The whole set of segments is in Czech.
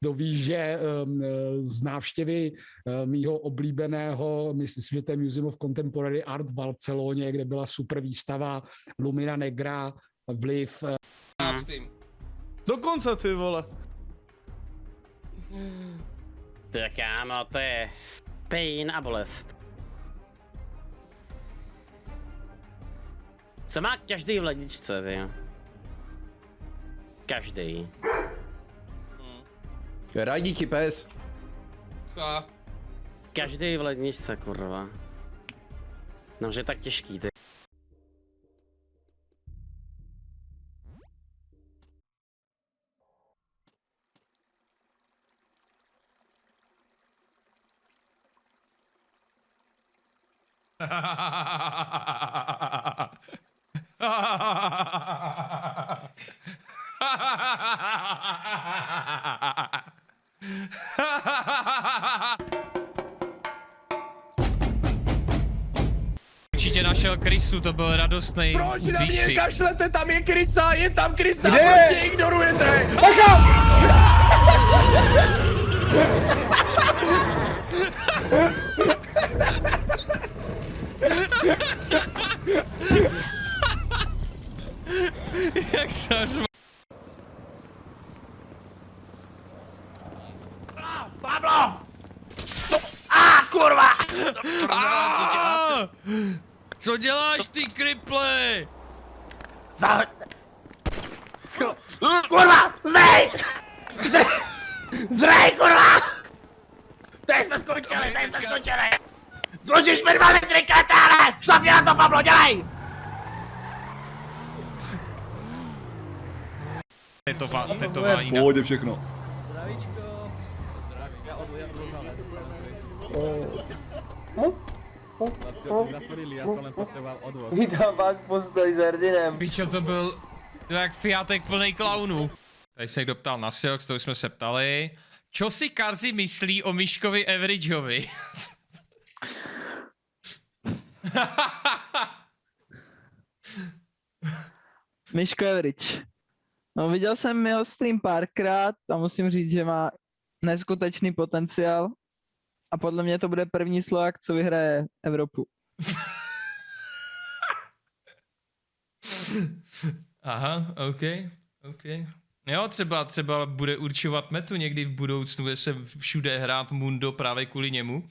Kdo ví, že z návštěvy mýho oblíbeného, myslím, že to je Museum of Contemporary Art v Barceloně, kde byla super výstava Lumina Negra, vliv. Dokonce, ty vole. Tak kámo, to je pain a bolest. Co má každý v ledničce, ty? Každý. Radí ti pes. Co? Každý v ledničce, kurva. No, že tak těžký, ty. Určitě našel krysu, to byl radostný. Proč na mě výkřik. kašlete, tam je krysa, je tam krysa, Kde? proč je ignorujete? Bacha! Jak se řve. Pablo! Kurva! Co děláš, ty kriple? Zahoďte! Kurva! Zdej! Zdej, kurva! Tady jsme skončili! Zložíš mi 2 litry katále! Šlapni na to, Pablo, dělej! Tetování na... Pohodě všechno. Vítám vás postoj s Hrdinem. Pičo, to byl jak Fiatek plný klaunů. Tady se někdo ptal na Siox, to už jsme se ptali. Čo si Karzi myslí o Miškovi Averageovi? Miško Average. No, viděl jsem jeho stream párkrát a musím říct, že má neskutečný potenciál. A podle mě to bude první Slovák, co vyhraje Evropu. Aha, OK. Jo, třeba bude určovat metu někdy v budoucnu, bude se všude hrát Mundo právě kvůli němu.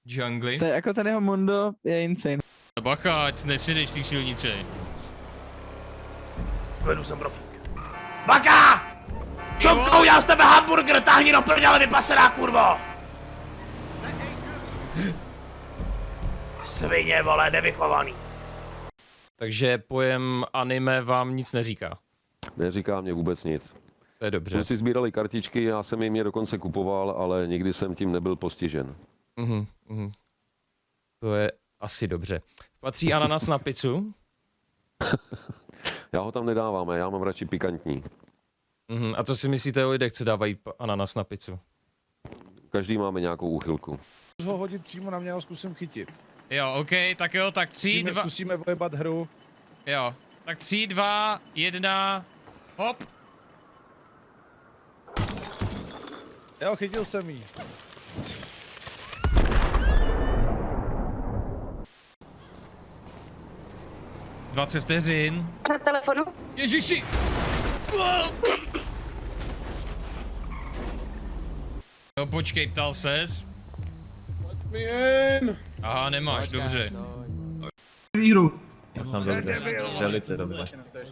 Jungly. To je jako ten jeho Mundo je insane. Bacha, ať nesedeš ty silnice. V klidu jsem profík. Baka! Čopkou, já z tebe hamburger, táhni do prdele, vypasená kurvo! Svině, vole, nevychovaný. Takže pojem anime vám nic neříká. Neříká mě vůbec nic. To je dobře. Kluci sbírali kartičky, já jsem jim je dokonce kupoval, ale nikdy jsem tím nebyl postižen. To je asi dobře. Patří ananas na pizzu? Já ho tam nedávám, já mám radši pikantní. A co si myslíte o lidech, co dávají ananas na pizzu? Každý máme nějakou úchylku. Ho hodit přímo na mě a zkusím chytit. Jo, OK, tak jo, tak 3, 2... Zkusíme vojebat hru. Jo, tak 3, 2, 1, hop! Jo, chytil jsem jí. Dvacet vteřin. Na telefonu? Ježiši! No počkej, ptal ses? Aha, nemáš, dobře. Výhru. Já jsem dobře. Velice dobře.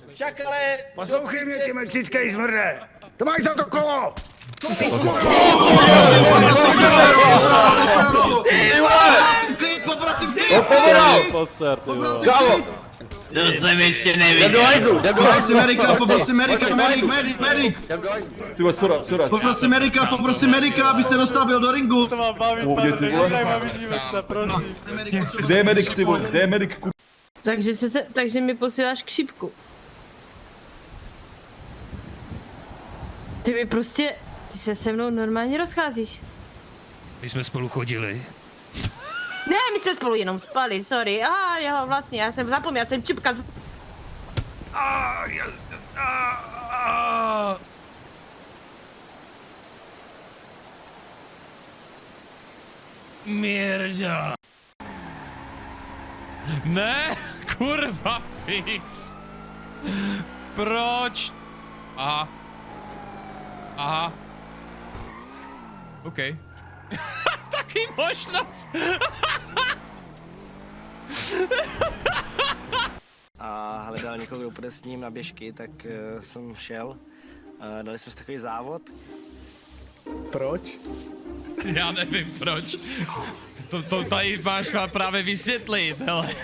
Však ale... Poslouchej mě, ty mexický zmrde! To máš za to kolo! Poprosím ty! To jsem ještě neviděl. Poprosím Erika, medic! Ty vole, co Poprosím Erika, aby se dostavil do ringu. To mám baví, Kde je medic, ty vole, kde je medic, Takže mi posíláš k šipku. Ty se se mnou normálně rozcházíš. My jsme spolu chodili. Ne, my jsme spolu jenom spali, sorry. Jo, vlastně, já jsem zapomněl, já jsem čipka z... Mierda. Ne, kurva, fix. Proč? Aha. Aha. OK. Taky možnost. A hledal někoho, kdo půjde s ním na běžky, tak jsem šel. Dali jsme si takový závod. Proč? Já nevím proč. To tady máš právě vysvětlit, hele.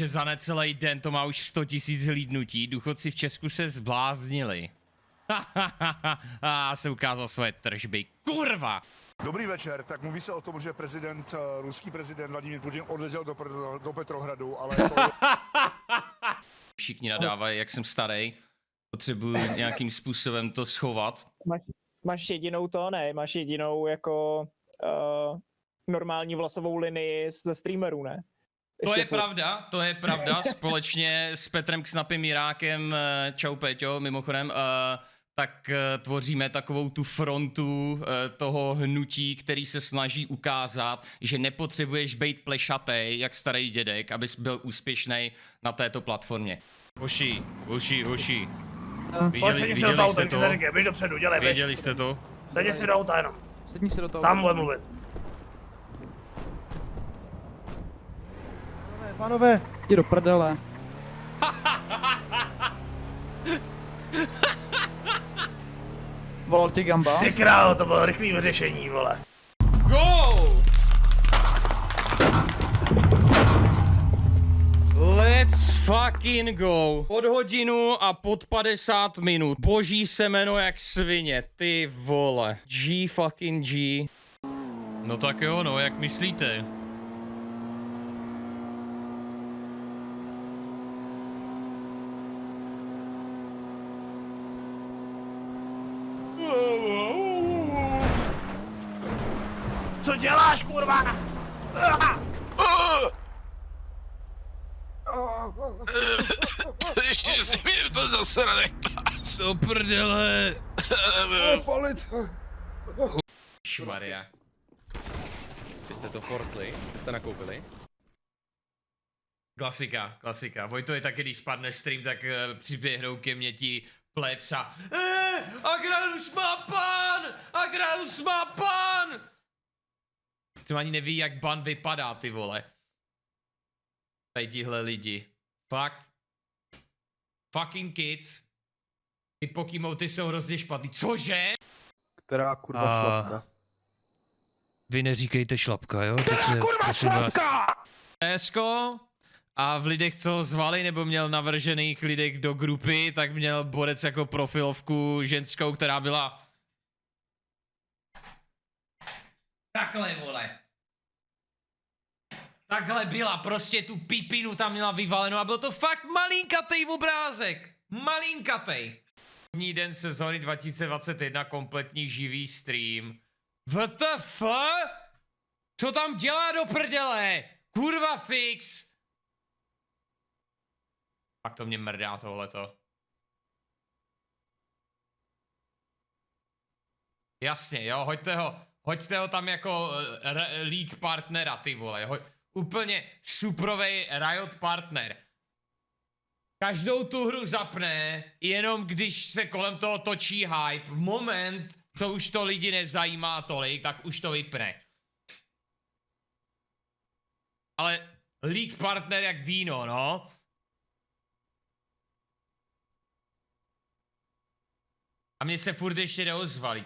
Že za necelý den to má už 100 000 hlídnutí, důchodci v Česku se zbláznili. A se ukázal své tržby, kurva! Dobrý večer, tak mluví se o tom, že ruský prezident Vladimír Putin odletěl do Petrohradu, ale to... Všichni nadávají, jak jsem starý. Potřebuji nějakým způsobem to schovat. Máš jedinou to, ne? Máš jedinou jako normální vlasovou linii ze streamerů, ne? To je pravda, společně s Petrem Knapem Jirákem, čau Péťo, mimochodem, tak tvoříme takovou tu frontu toho hnutí, který se snaží ukázat, že nepotřebuješ být plešatej, jak starý dědek, abys byl úspěšný na této platformě. Hoši. Viděli jste to? Běž dopředu, dělej, běž. Věděli jste to? Sedni si do auta jenom. Sedni si do toho. Tam bude mluvit. Pánové, jdi do prdele. Volal ti Gamba? Ty králo, to bylo rychlý vyřešení, vole. Go! Let's fucking go. Pod hodinu a pod 50 minut. Boží semeno jak svině, ty vole. G fucking G. No tak jo, no, jak myslíte? Co děláš, kurva? Ještě si mi to zasranej. Co prdele? Police. Šmaria. Vy jste to forcli? Jste nakoupili? Klasika. Vojto je taky, když spadne stream, tak přiběhnou ke mně ti plebsa. Agralus má pan! Co ani neví, jak ban vypadá, ty vole. Tady tihle lidi. Fakt. Fucking kids. Ty Pokémoty jsou hrozně špatný. Cože? Která kurva šlapka? Vy neříkejte šlapka, jo? Kurva šlapka! Esko. A v lidech, co zvali, nebo měl navržených lidek do grupy, tak měl borec jako profilovku ženskou, která byla... Takhle, vole. Takhle byla, prostě tu pipinu tam měla vyvalenou a byl to fakt malinkatej obrázek. Malinkatej. První den sezóny 2021, kompletní živý stream. WTF? Co tam dělá do prdele? Kurva fix. Pak to mě mrdá tohleto. Jasně, jo, hoďte ho tam jako league partnera, ty vole. Úplně suprovej Riot partner. Každou tu hru zapne, jenom když se kolem toho točí hype. Moment, co už to lidi nezajímá tolik, tak už to vypne. Ale league partner jak víno, no. A mě se furt ještě neozvali.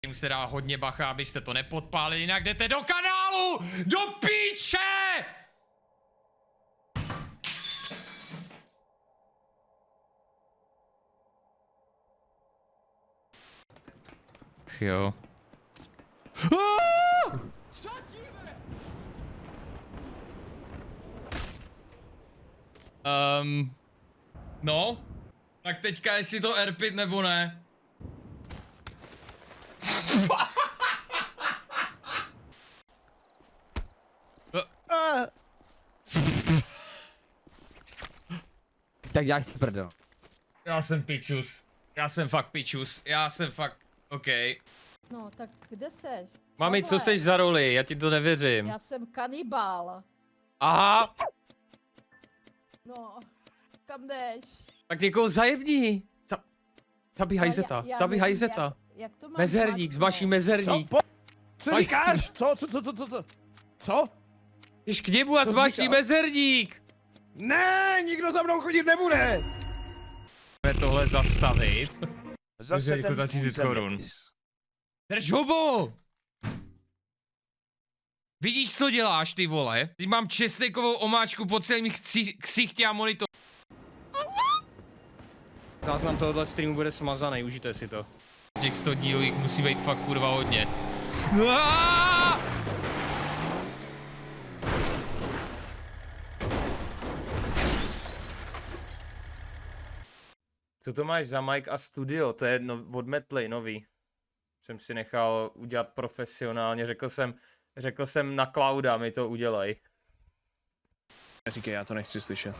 Jim se dá hodně bacha, abyste to nepodpálili, jinak jdete do kanálu! Do píče! Jo. No, tak teďka jestli to R5 nebo ne. Tak děláš si prdel. Já jsem pičus. Já jsem fakt pičus. Já jsem fakt... OK. No, tak kde seš? Mami, co seš za roli? Já ti to nevěřím. Já jsem kanibál. Aha, No, kam jdeš? tak někoho zajební. Zabij No, hajzeta, já zabij nevím, hajzeta. Jak to mám Mezerník, zmaší mezerník. Co říkáš? Co? Co? Jdeš k němu a Co zmaší říkal? mezerník. Ne, nikdo za mnou chodit nebude. Pojďme tohle zastavit. Zase Mezerníku za 30 korun. Drž hubu! Vidíš, co děláš, ty vole? Teď mám česnekovou omáčku po celém ksichtě a monitor. Záznam tohohle streamu bude smazaný, užijte si to. Těch 100 dílů jich musí být fakt kurva hodně. Co to máš za mic a studio? To je od Metley, nový. Jsem si nechal udělat profesionálně, řekl jsem na Clouda, mi to udělej. Říkej, já to nechci slyšet.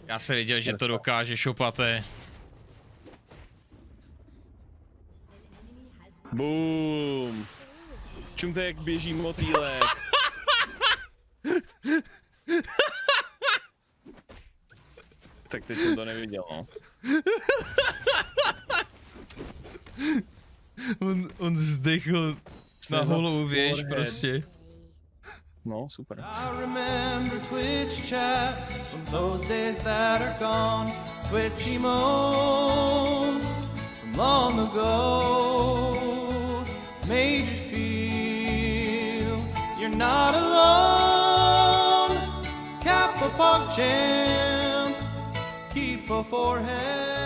Já jsem viděl, že to dokáže, šopate. Boom. Čumte jak běží motýlek. Tak teď jsem to neviděl, no. On zdechl na holou věž prostě. No, super. I remember Twitch chat from those days that are gone. Twitch emotes from long ago made you feel you're not alone. Kappa Pog champ, keep a forehead.